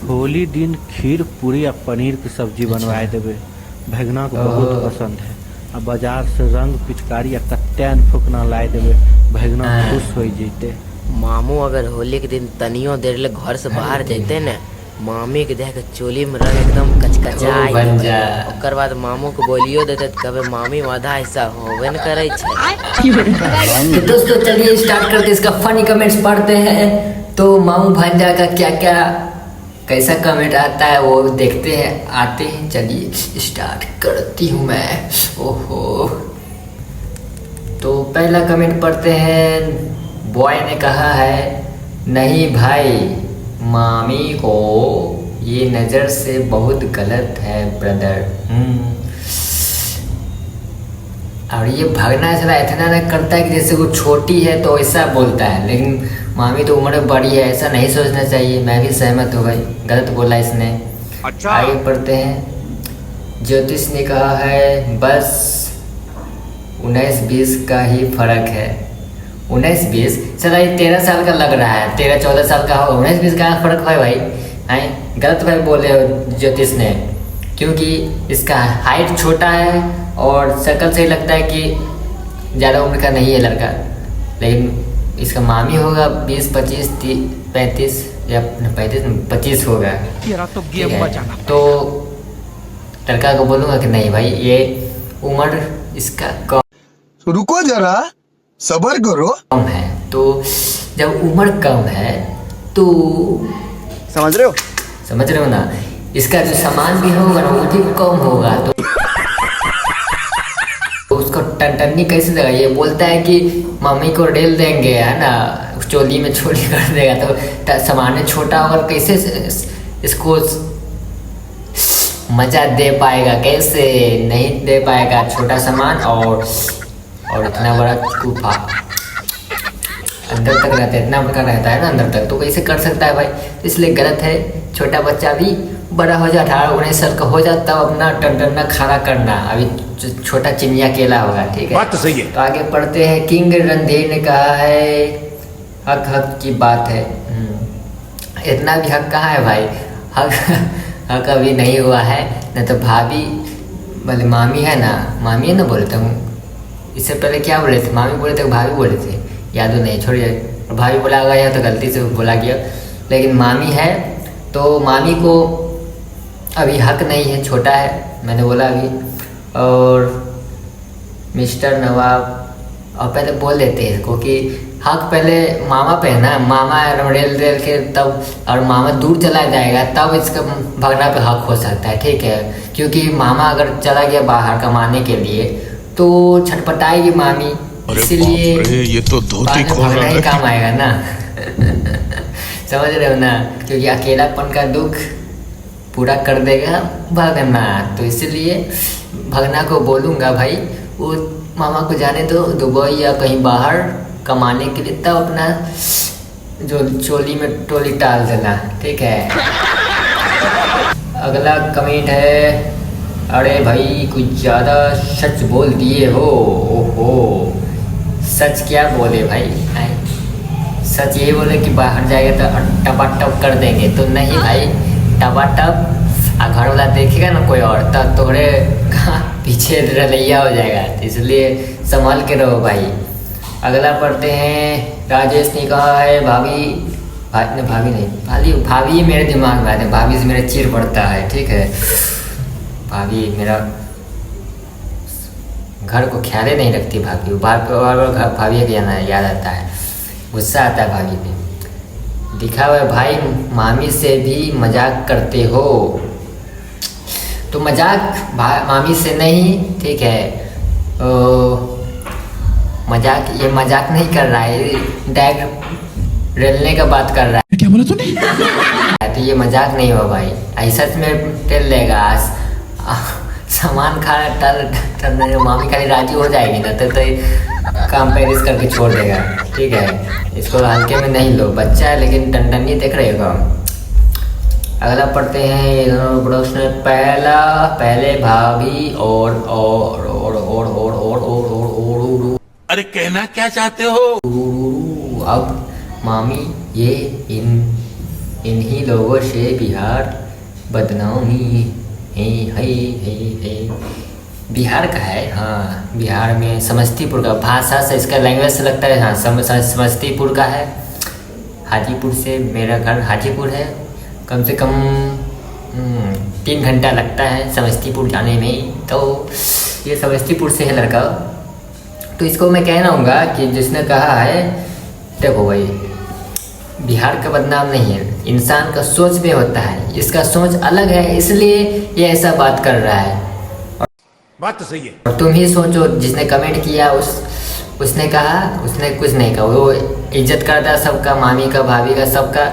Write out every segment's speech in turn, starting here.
होली दिन खीर पूरी आ पनीर की सब्जी बनवाए देवे। भगना को बहुत पसंद है। आ बाजार से रंग पिचकारी आ कत्तेन फुकना लाए देवे। भगना खुश हो जैते। मामू अगर होली के दिन तनियो देर ले घर से बाहर जैते ने, मामी के देख के चोली में रंग एकदम कचकचाई ओकर बाद मामू को बोलियो देते तो कभी मामी आधा हिस्सा होबे न करे छे। तो दोस्तों चलिए स्टार्ट करते इसका फनी कमेंट्स पढ़ते हैं। तो मामू भांजा का क्या क्या कैसा कमेंट आता है वो देखते हैं, आते हैं। चलिए स्टार्ट करती हूँ मैं। ओहो, तो पहला कमेंट पढ़ते हैं। बॉय ने कहा है, नहीं भाई मामी को ये नज़र से बहुत गलत है ब्रदर। और ये भागना चला इतना ना करता है कि जैसे वो छोटी है तो ऐसा बोलता है, लेकिन मामी तो उम्र में बड़ी है, ऐसा नहीं सोचना चाहिए। मैं भी सहमत हूँ भाई, गलत बोला इसने। अच्छा। आगे पढ़ते हैं। ज्योतिष ने कहा है, बस 19-20 का ही फर्क है। 19-20 चला, ये 13 साल का लग रहा है, 13-14 साल का होगा। 19-20 का फर्क है भाई, हैं गलत भाई बोले हो ज्योतिष ने, क्योंकि इसका हाइट छोटा है और शक्ल से लगता है कि ज़्यादा उम्र का नहीं है लड़का, लेकिन इसका मामी होगा 20, 25, 30, 35 या 25 होगा। तो लड़का को बोलूँगा कि नहीं भाई ये उम्र इसका कम, रुको जरा सब्र करो, कम है। तो जब उम्र कम है तो समझ रहे हो ना, इसका जो सामान भी होगा ना वो भी कम होगा। तो उसको टनटनी कैसे देगा? ये बोलता है कि मम्मी को डेल देंगे, है ना, चोली में चोली कर देगा, तो सामान छोटा होगा, कैसे इसको मजा दे पाएगा? कैसे नहीं दे पाएगा? छोटा सामान और इतना बड़ा गुफा अंदर तक रहता है, इतना बड़ा रहता है ना अंदर तक, तो कैसे कर सकता है भाई? इसलिए गलत है। छोटा बच्चा भी बड़ा हो जाए, 18-19 साल का हो जाता है, अपना टनटना खाना करना। अभी छोटा चिनिया केला होगा, ठीक है, बात तो सही है। तो आगे पढ़ते हैं। किंग रणधीर ने कहा है, हक की बात है। इतना भी हक कहाँ है भाई? हक अभी नहीं हुआ है। न तो भाभी बोले, मामी है ना बोले थे। इससे पहले क्या बोले थे? मामी बोले थे, भाभी बोले थे, याद नहीं, छोड़िए। भाभी बोला गया या तो गलती से बोला गया, लेकिन मामी है तो मामी को अभी हक नहीं है, छोटा है, मैंने बोला अभी। और मिस्टर नवाब, और पहले बोल देते हैं इसको कि हक पहले मामा पे है ना, मामा रेल के तब, और मामा दूर चला जाएगा तब इसका भगना पे हक हो सकता है, ठीक है। क्योंकि मामा अगर चला गया बाहर कमाने के लिए तो छटपटाएगी मामी, इसीलिए ये तो धोती खोल रहा ही काम आएगा ना। समझ रहे हो ना? क्योंकि अकेलापन का दुख पूरा कर देगा भगना, तो इसलिए भगना को बोलूँगा भाई वो मामा को जाने दो दुबई या कहीं बाहर कमाने के लिए, तब अपना जो चोली में टोली टाल देना, ठीक है। अगला कमेंट है, अरे भाई कुछ ज़्यादा सच बोल दिए हो। ओहो, सच क्या बोले भाई? सच यही बोले कि बाहर जाएगा तो टपाटप कर देंगे, तो नहीं भाई, टपाटप घर वाला देखेगा ना कोई और, तब थोड़े पीछे रलैया हो जाएगा, तो इसलिए संभाल के रहो भाई। अगला पढ़ते हैं। राजेश ने कहा है, भाभी मेरे दिमाग में आते हैं, भाभी से मेरा चिर पड़ता है, ठीक है। भाभी मेरा घर को ख्याल नहीं रखती, भाभी भाभी के याद आता है, गुस्सा आता है भाभी पे। दिखा हुआ भाई, मामी से भी मजाक करते हो, तो मजाक मामी से नहीं, ठीक है। ये मजाक नहीं कर रहा है, डायरेक्ट रेलने का बात कर रहा है। क्या बोला तूने? तो ये मजाक नहीं हो भाई, ऐसा में टेल लेगा सामान खा टल मामी खाली राजी हो जाएगी ना, तो काम पेरिस करके छोड़ देगा, ठीक है। इसको हल्के में नहीं लो, बच्चा है लेकिन टनटनी देख रहे हो। अगला पढ़ते हैं प्रश्न पहले भाभी और अरे कहना क्या चाहते हो? अब मामी ये इन्हीं लोगों से बिहार बदनामी है। बिहार का है, हाँ बिहार में समस्तीपुर का, भाषा से इसका लैंग्वेज से लगता है, हाँ समस्तीपुर का है। हाजीपुर से मेरा घर हाजीपुर है, कम से कम 3 घंटा लगता है समस्तीपुर जाने में। तो ये समस्तीपुर से है लड़का। तो इसको मैं कहना होगा कि जिसने कहा है, देखो भाई बिहार का बदनाम नहीं है, इंसान का सोच में होता है, इसका सोच अलग है इसलिए ये ऐसा बात कर रहा है। बात तो सही है। और तुम ही सोचो, जिसने कमेंट किया उसने कहा, उसने कुछ नहीं कहा, वो इज्जत करता है सबका, मामी का, भाभी का, सबका,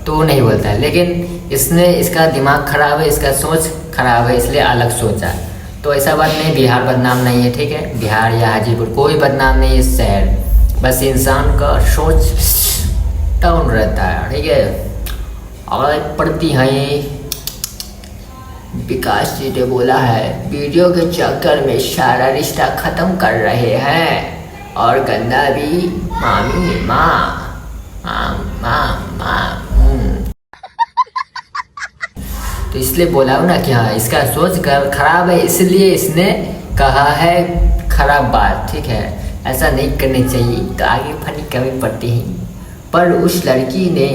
तो नहीं बोलता है। लेकिन इसने, इसका दिमाग खराब है, इसका सोच खराब है, इसलिए अलग सोचा। तो ऐसा बात नहीं, बिहार बदनाम नहीं है, ठीक है। बिहार या हाजीपुर कोई बदनाम नहीं है शहर, बस इंसान का सोच डाउन रहता है, ठीक है। और पढ़ती हैं विकास जी ने बोला है वीडियो के चक्कर में सारा रिश्ता खत्म कर रहे हैं और गंदा भी मामी माँ। तो इसलिए बोला हूँ ना कि हाँ इसका सोच खराब है, इसलिए इसने कहा है खराब बात, ठीक है। ऐसा नहीं करनी चाहिए, तो आगे फनी कमी पड़ती है। पर उस लड़की ने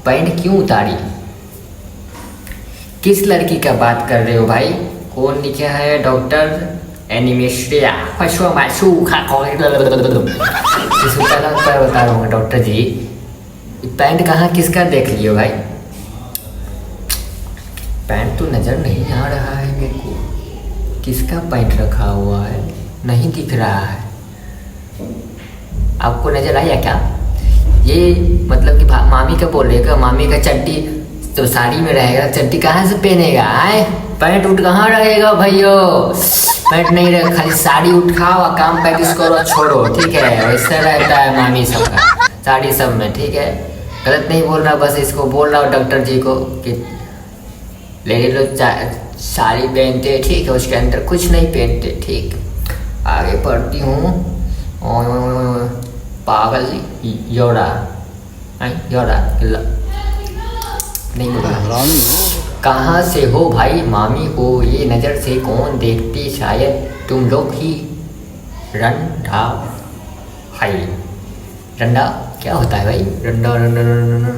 पैंट क्यों उतारी? किस लड़की का बात कर रहे हो भाई? कौन लिखा है? डॉक्टर एनिमेशिया इसको बता रहा हूँ डॉक्टर जी, पैंट कहाँ किसका देख लियो भाई? पैंट तो नज़र नहीं आ रहा है मेरे को, किसका पैंट रखा हुआ है नहीं दिख रहा है। आपको नज़र आया क्या? ये मतलब कि मामी का बोल रहेगा, मामी का चड्डी तो साड़ी में रहेगा, चड्डी कहाँ से पहनेगा? आए पैंट उठ कहाँ रहेगा भैया? पैंट नहीं रहेगा, खाली साड़ी उठाओ, काम प्रैक्टिस करो, छोड़ो, ठीक है। वैसे रहता है मामी सबका, साड़ी सब में, ठीक है। गलत नहीं बोल रहा, बस इसको बोल रहा हूँ डॉक्टर जी को कि लेडीज लोग साड़ी पहनते, ठीक है, उसके अंदर कुछ नहीं पहनते, ठीक। आगे पढ़ती हूँ। पागल योड़ा नहीं बोला। कहाँ से हो भाई? मामी को ये नज़र से कौन देखती? शायद तुम लोग ही। रंडा है, रंडा क्या होता है भाई? रंडा रंडा रंडा,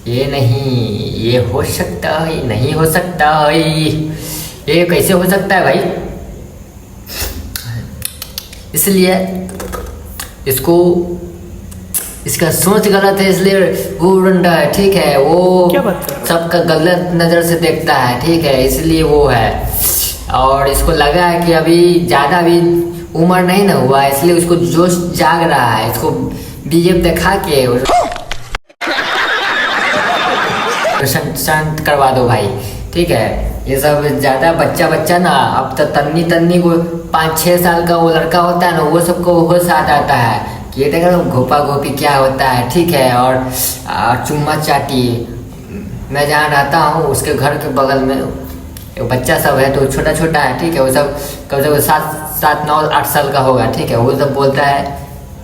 ये नहीं, ये हो सकता है, नहीं हो सकता है, ये कैसे हो सकता है भाई? इसलिए इसको, इसका सोच गलत है, इसलिए वो रंडा है, ठीक है। वो सबका गलत नज़र से देखता है, ठीक है, इसलिए वो है। और इसको लगा है कि अभी ज़्यादा भी उम्र नहीं ना हुआ, इसलिए उसको जोश जाग रहा है। इसको बीजेप दिखा के शांत करवा दो भाई, ठीक है। ये सब ज़्यादा बच्चा ना, अब तो तन्नी को 5-6 साल का वो लड़का होता है ना, वो सबको होश आ जाता है कि ये देखा घोपा घोपी क्या होता है, ठीक है। और चुम्मा चाटी, मैं जहाँ रहता हूँ उसके घर के बगल में बच्चा सब है, तो छोटा छोटा है, ठीक है। वो सब कम से कम 7, 9, 8 साल का होगा, ठीक है। वो सब बोलता है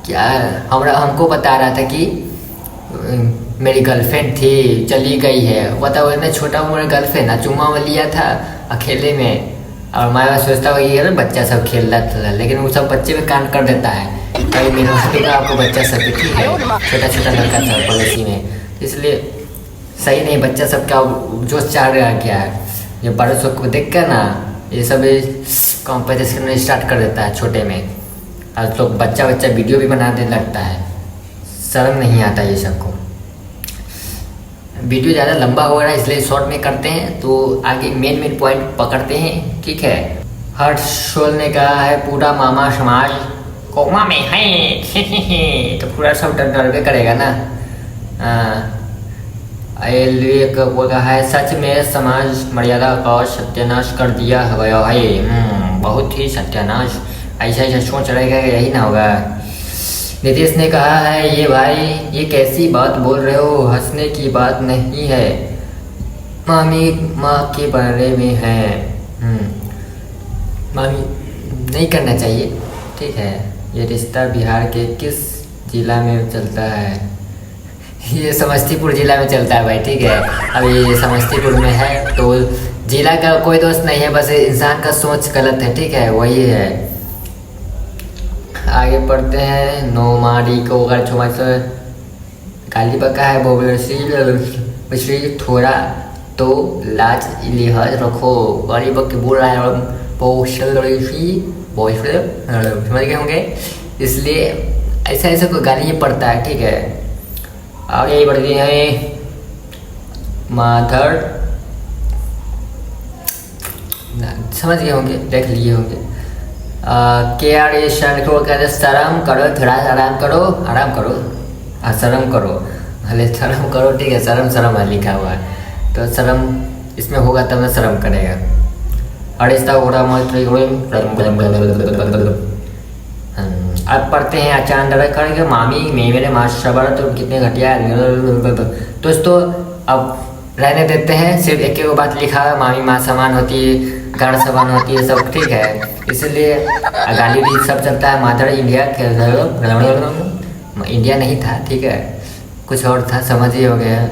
क्या, हमको बता रहा था कि मेरी गर्लफ्रेंड थी, चली गई है। बताओ, इतना छोटा उम्र गर्लफ्रेंड ना, चुम्मा में लिया था अकेले में। और मैं सोचता हूँ कि बच्चा सब खेल रहा था, लेकिन वो सब बच्चे में कांड कर देता है। कहीं मेरा दूंगा आपको बच्चा सब, ठीक है, छोटा छोटा लड़का था पड़ोसी में, इसलिए सही नहीं। बच्चा सब क्या जोश चाह रहा क्या है, ये बड़ों सबको देख कर ना ये सब कॉम्पिटिशन में स्टार्ट कर देता है छोटे में। और तो बच्चा वीडियो भी बनाने लगता है, शर्म नहीं आता ये सबको। वीडियो ज़्यादा लंबा हो रहा है इसलिए शॉर्ट में करते हैं, तो आगे मेन पॉइंट पकड़ते हैं, ठीक है। हर्ष शोल ने कहा है पूरा मामा समाज कोमा में है तो पूरा सब डर करेगा ना। वो कहा है सच में समाज मर्यादा का सत्यानाश कर दिया गया है। बहुत ही सत्यानाश, ऐसा सोच रहेगा, यही ना होगा। नीतीश ने कहा है ये भाई ये कैसी बात बोल रहे हो, हंसने की बात नहीं है, मामी माँ के बारे में है। मामी नहीं करना चाहिए, ठीक है। ये रिश्ता बिहार के किस जिला में चलता है? ये समस्तीपुर जिला में चलता है भाई, ठीक है। अभी समस्तीपुर में है, तो जिला का कोई दोस्त नहीं है, बस इंसान का सोच गलत है, ठीक है, वही है। आगे पढ़ते हैं। नो मारी को अगर छोमा से गाली बका है बोबी थोड़ा तो लाज लिहाज रखो। गाली बक के बोल रहा है समझ गए होंगे, इसलिए ऐसा ऐसा कोई गाली पड़ता है, ठीक है। आगे बढ़ते हैं। माधर समझ गए होंगे, देख लिए होंगे। के आर ए शरण को कहते शर्म करो, थोड़ा आराम करो, आराम करो, शर्म करो, भले शर्म करो, ठीक है। शर्म है लिखा हुआ है, तो शर्म इसमें होगा तब ना शर्म करेगा। अड़िस्ता घोड़ा अब पढ़ते हैं। अचानक करेंगे मामी मेरे माशा तो कितने घटिया। दोस्तों अब रहने देते हैं, सिर्फ एक एक बात लिखा है, मामी माँ समान होती है, गाड़ समान होती है, सब ठीक है, इसलिए गाली भी सब चलता है। मादर इंडिया इंडिया नहीं था, ठीक है, कुछ और था, समझ ही हो गया।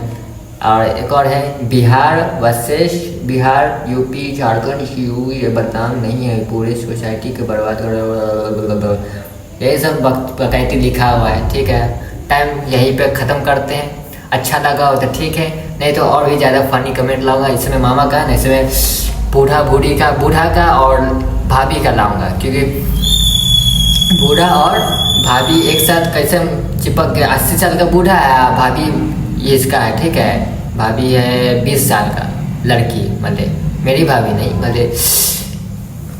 और एक और है बिहार वर्सेस बिहार, यूपी झारखंड ये बदनाम नहीं है, पूरे सोसाइटी के बर्बाद कर, यही सब बकायदी लिखा हुआ है, ठीक है। टाइम यहीं पे ख़त्म करते हैं। अच्छा लगा हो तो ठीक है, नहीं तो और भी ज़्यादा फनी कमेंट लाऊंगा। इसमें मामा का, इसमें बूढ़ा का और भाभी का लाऊंगा, क्योंकि बूढ़ा और भाभी एक साथ कैसे चिपक गए। 80 साल का बूढ़ा है, भाभी ये इसका है, ठीक है, भाभी है 20 साल का लड़की, मतलब मेरी भाभी नहीं, मतलब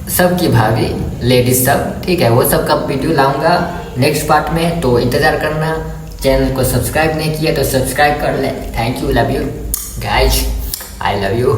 सबकी भाभी, लेडीज सब, ठीक है, वो सब का वीडियो लाऊंगा नेक्स्ट पार्ट में, तो इंतज़ार करना। चैनल को सब्सक्राइब नहीं किया तो सब्सक्राइब कर ले। Thank you, love you guys, I love you.